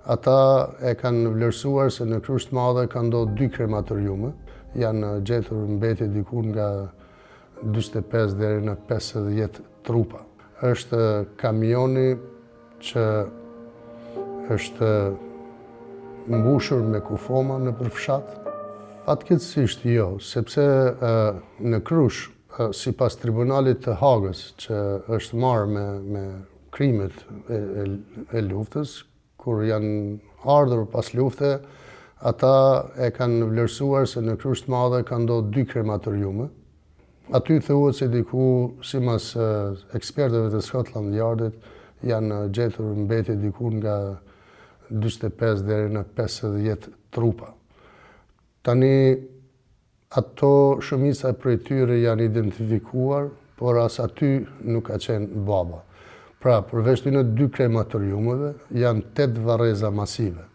Ata e kanë vlerësuar se në Krusht Madhe ka ndodhur 2 krematoriume, janë gjetur mbetje diku nga 45 deri në 50 trupa. Është kamioni që është mbushur me kufoma nëpër fshat? Fatkeqësisht jo, sepse në Krushë, sipas Tribunalit të Hagës, që është marrë me krimet e luftës, kur janë ardhur pas lufte, ata e kanë vlerësuar se në Krusht Madhe ka ndodhur 2 krematoriume. Aty thuhet se diku, sipas ekspertëve të Scotland Yardit, janë gjetur mbetje diku nga 45 deri në 50 trupa. Tani, ato shumica prej tyre janë identifikuar, por as aty nuk ka qenë baba. Pra, përveç këtyre 2 krematoriumeve, janë 8 varreza masive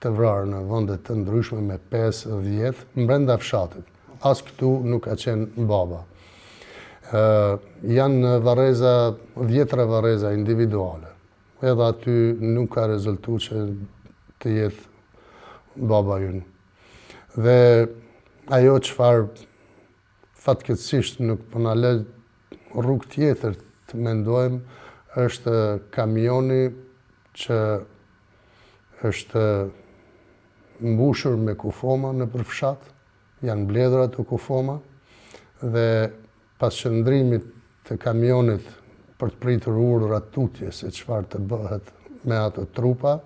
të vrarë në vende të ndryshme me 5-10 brenda fshatit. As këtu nuk ka qenë baba. Janë 10 varreza individuale. Edhe aty nuk ka rezultuar që të jetë baba ynë. Dhe ajo çfarë fatkeqësisht nuk po na lë rrugë tjetër të mendojmë është kamioni që është mbushur me kufoma nëpër fshat, janë mbledhur ato kufoma dhe pas qëndrimit të kamionit për të pritur urdhra tutje se çfarë të bëhet me ato trupa,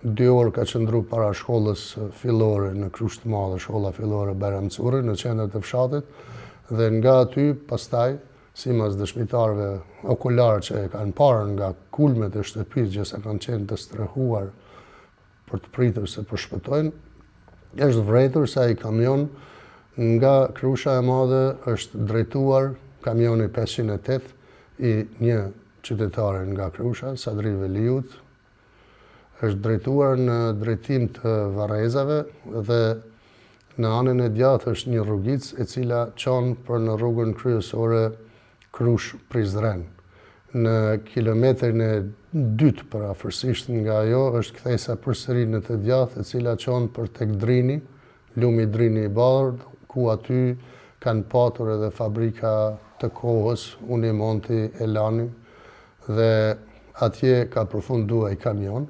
2 orë ka qëndruar para shkollës fillore në Krusht Madhe, shkolla fillore Bajram Curri në qendër të fshatit, dhe nga aty pastaj sipas dëshmitarëve okular që e kanë parë nga kulmet e shtëpisë që sa kanë qenë të strehuar për të pritur se po shpëtojnë, është vërejtur se ai kamion nga Krusha e Madhe është drejtuar, kamioni 508 i një qytetare nga Krusha, Sadri Veliut, është drejtuar në drejtim të varrezave dhe në anën e djathtë është një rrugicë e cila çon për në rrugën kryesore Krush-Prizren. Në kilometrin e 2 parafërsisht nga ajo është kthesa përsëri në të djathtë e cila çon për tek Drini, lumi Drini i Bardh, ku aty kanë patur edhe fabrika të kohës, Unimonti, Elani, dhe atje ka përfunduar ai kamion.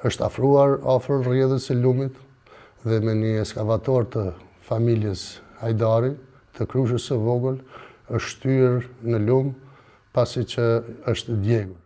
Është afruar afër rrjedhës së lumit dhe me një eskavator të familjes Hajdari të Krushës së vogël është shtyr në lum pasi që është djegur.